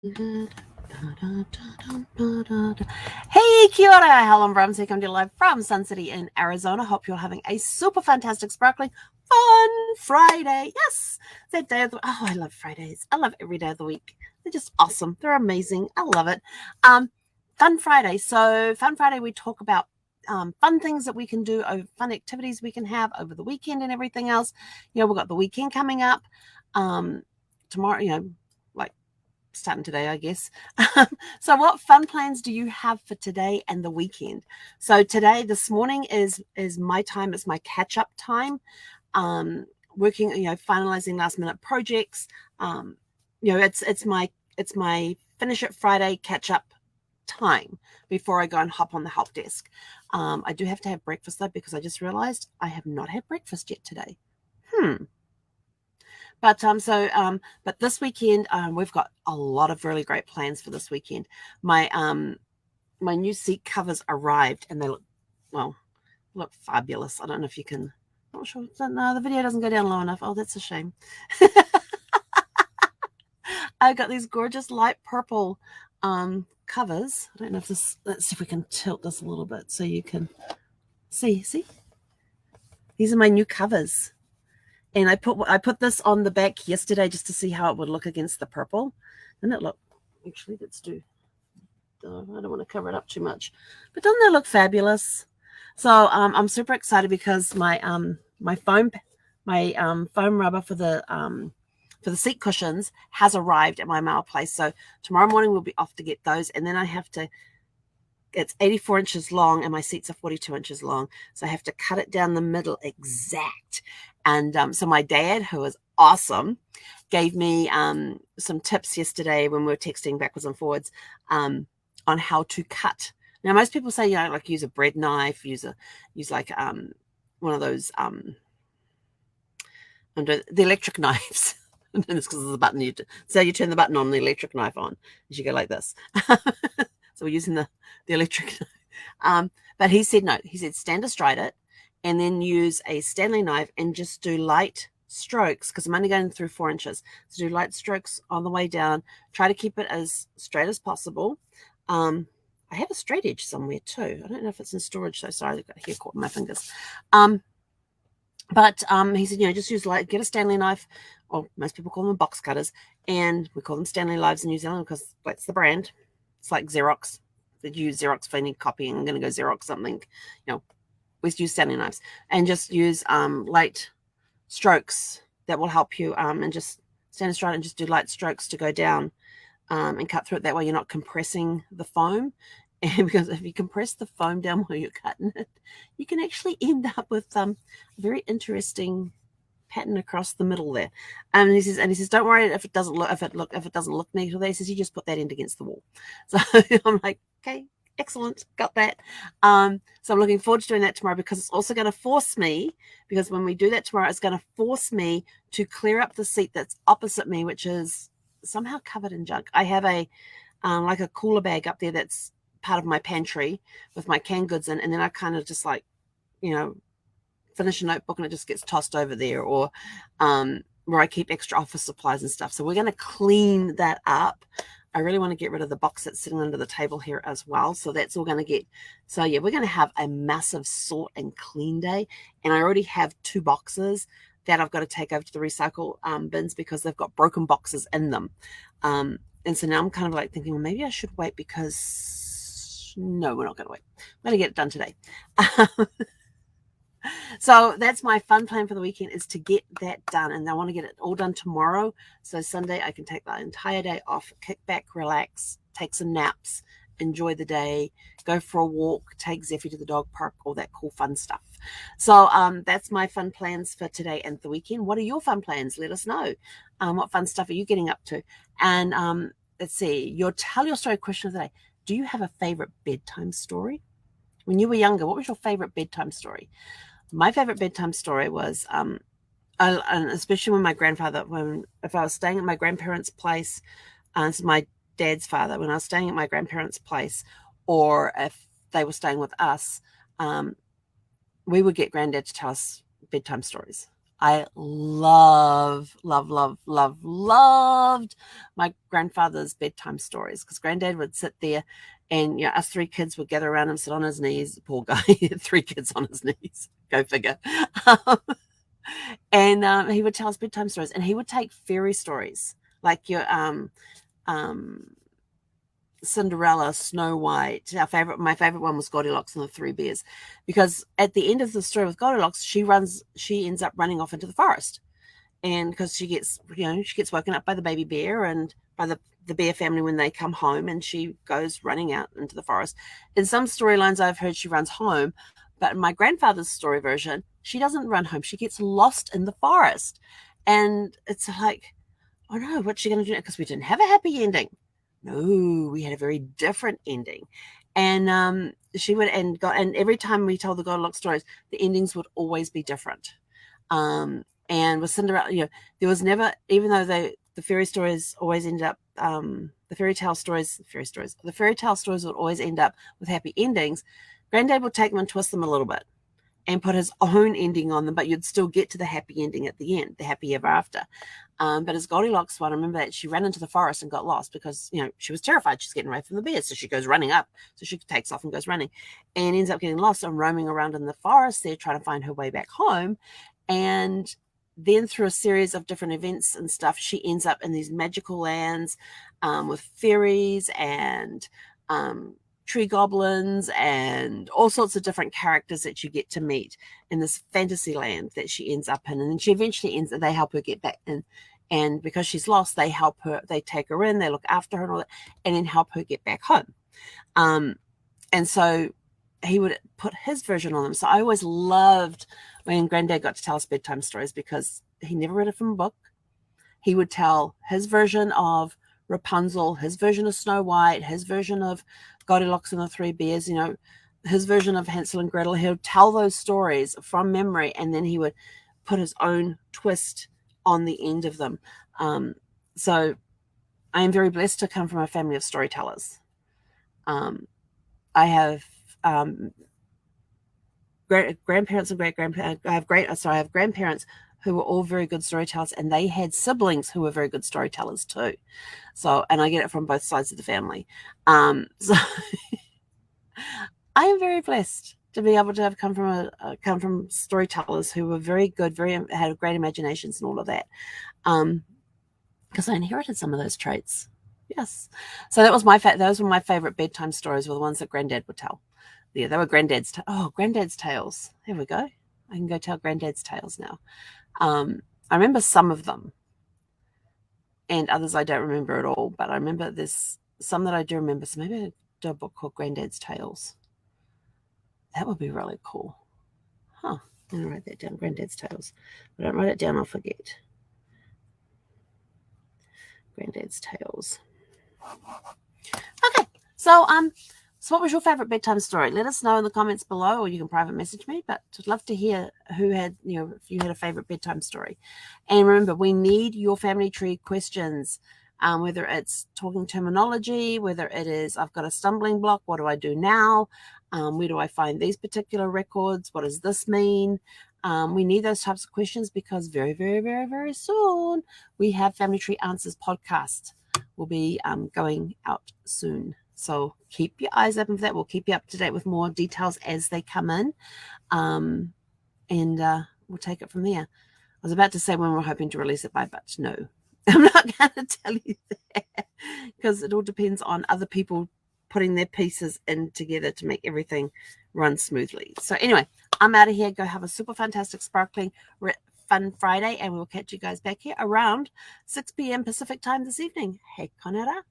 Hey, kia ora, Helen Brahms here, coming to you live from Sun City in Arizona. Hope you're having a super fantastic, sparkling, fun Friday. Yes, that day of the I love Fridays. I love every day of the week. They're just awesome. They're amazing. I love it. Fun Friday. So, Fun Friday, we talk about fun things that we can do, fun activities we can have over the weekend and everything else. We've got the weekend coming up tomorrow. Like starting today, I guess. So what fun plans do you have for today and the weekend? So this morning is my time. It's my catch-up time. Working, finalizing last minute projects. It's my finish it Friday catch-up time before I go and hop on the help desk. I do have to have breakfast though, because I just realized I have not had breakfast yet today. But this weekend, we've got a lot of really great plans for this weekend. My new seat covers arrived and they look fabulous. I don't know if you can, I'm not sure. No, the video doesn't go down low enough. Oh, that's a shame. I got these gorgeous light purple covers. I don't know if this, let's see if we can tilt this a little bit so you can see. These are my new covers. And I put this on the back yesterday just to see how it would look against the purple. And it looked, actually, let's do, I don't want to cover it up too much. But doesn't that look fabulous? So I'm super excited because my foam rubber for the seat cushions has arrived at my mail place. So tomorrow morning we'll be off to get those. And then I have to, it's 84 inches long and my seats are 42 inches long. So I have to cut it down the middle exact. And so my dad, who is awesome, gave me some tips yesterday when we were texting backwards and forwards on how to cut. Now, most people say, like use a bread knife, use like one of those the electric knives. And it's because there's a button. So you turn the button on the electric knife on as you go like this. So we're using the electric knife. But he said no. He said stand astride it and then use a Stanley knife and just do light strokes, because I'm only going through 4 inches. So do light strokes on the way down. Try to keep it as straight as possible. I have a straight edge somewhere too. I don't know if it's in storage, so sorry, I've got hair caught in my fingers. But he said, just use get a Stanley knife, or most people call them box cutters, and we call them Stanley knives in New Zealand because that's the brand. It's like Xerox. They use Xerox for any copying. I'm going to go Xerox something. We use Stanley knives and just use light strokes that will help you, and just stand astride and just do light strokes to go down and cut through it. That way you're not compressing the foam. And because if you compress the foam down while you're cutting it, you can actually end up with a very interesting pattern across the middle there. And he says, don't worry if it doesn't look neat or that. He says, you just put that end against the wall. So I'm like, okay, excellent, got that. So I'm looking forward to doing that tomorrow, because it's also going to force me, because when we do that tomorrow, it's going to force me to clear up the seat that's opposite me, which is somehow covered in junk. I have a like a cooler bag up there that's part of my pantry with my canned goods in, and then I kind of just finish a notebook and it just gets tossed over there, or where I keep extra office supplies and stuff. So we're going to clean that up. I really want to get rid of the box that's sitting under the table here as well. So that's all going to get, so yeah, we're going to have a massive sort and clean day. And I already have 2 boxes that I've got to take over to the recycle bins because they've got broken boxes in them. And so now I'm kind of like thinking, well, maybe I should wait, because no, we're not going to wait. I'm going to get it done today. So that's my fun plan for the weekend, is to get that done. And I want to get it all done tomorrow. So Sunday, I can take the entire day off, kick back, relax, take some naps, enjoy the day, go for a walk, take Zeffy to the dog park, all that cool fun stuff. So that's my fun plans for today and the weekend. What are your fun plans? Let us know. What fun stuff are you getting up to? And let's see, your tell your story question of the day. Do you have a favorite bedtime story? When you were younger, what was your favorite bedtime story? My favorite bedtime story was, and especially when my grandfather, if I was staying at my grandparents' place, it's my dad's father, when I was staying at my grandparents' place, or if they were staying with us, we would get granddad to tell us bedtime stories. I loved my grandfather's bedtime stories, because Granddad would sit there and, us 3 kids would gather around him, sit on his knees. Poor guy, 3 kids on his knees. Go figure. And he would tell us bedtime stories, and he would take fairy stories like your Cinderella, Snow White. My favorite one was Goldilocks and the Three Bears, because at the end of the story with Goldilocks, she ends up running off into the forest, and because she gets woken up by the baby bear and by the bear family when they come home, and she goes running out into the forest. In some storylines I've heard she runs home, but in my grandfather's story version, she doesn't run home. She gets lost in the forest, and it's like, oh no, what's she going to do? Because we didn't have a happy ending. No, we had a very different ending. And she would, and every time we told the Goldilocks stories, the endings would always be different. And with Cinderella, there was never, even though the fairy stories always ended up, the fairy tale stories would always end up with happy endings. Granddad would take them and twist them a little bit and put his own ending on them, but you'd still get to the happy ending at the end, the happy ever after. But as Goldilocks one, I remember that she ran into the forest and got lost because, she was terrified. She's getting away from the bears. So she goes running up. So she takes off and goes running and ends up getting lost and roaming around in the forest there, trying to find her way back home. And then through a series of different events and stuff, she ends up in these magical lands with fairies and tree goblins and all sorts of different characters that you get to meet in this fantasy land that she ends up in. And then she eventually they help her get back in. And because she's lost, they help her, they take her in, they look after her and all that, and then help her get back home. And so he would put his version on them. So I always loved when Granddad got to tell us bedtime stories, because he never read it from a book. He would tell his version of Rapunzel, his version of Snow White, his version of Goldilocks and the Three Bears, his version of Hansel and Gretel. He would tell those stories from memory, and then he would put his own twist on the end of them. So I am very blessed to come from a family of storytellers. I have grandparents and great-grandparents. I have grandparents who were all very good storytellers, and they had siblings who were very good storytellers too. So, and I get it from both sides of the family. So I am very blessed to be able to have come from storytellers who were very good, had great imaginations and all of that. Because I inherited some of those traits. Yes. So that was those were my favorite bedtime stories, were the ones that Granddad would tell. Yeah, they were Granddad's tales. There we go. I can go tell Granddad's tales now. I remember some of them, and others I don't remember at all, but I remember there's some that I do remember. So maybe I'll do a book called Granddad's Tales. That would be really cool. Huh. I'm going to write that down, Granddad's Tales. If I don't write it down, I'll forget. Granddad's Tales. Okay. So what was your favorite bedtime story? Let us know in the comments below, or you can private message me. But I'd love to hear who had, if you had a favorite bedtime story. And remember, we need your family tree questions, whether it's talking terminology, whether it is, I've got a stumbling block, what do I do now? Where do I find these particular records? What does this mean? We need those types of questions, because very, very, very, very soon we have Family Tree Answers podcast. Will be going out soon. So keep your eyes open for that. We'll keep you up to date with more details as they come in. And we'll take it from there. I was about to say when we're hoping to release it by, but no, I'm not going to tell you that, because it all depends on other people putting their pieces in together to make everything run smoothly. So anyway, I'm out of here. Go have a super fantastic, sparkling, fun Friday, and we'll catch you guys back here around 6 p.m. Pacific time this evening. Hey, Conetta.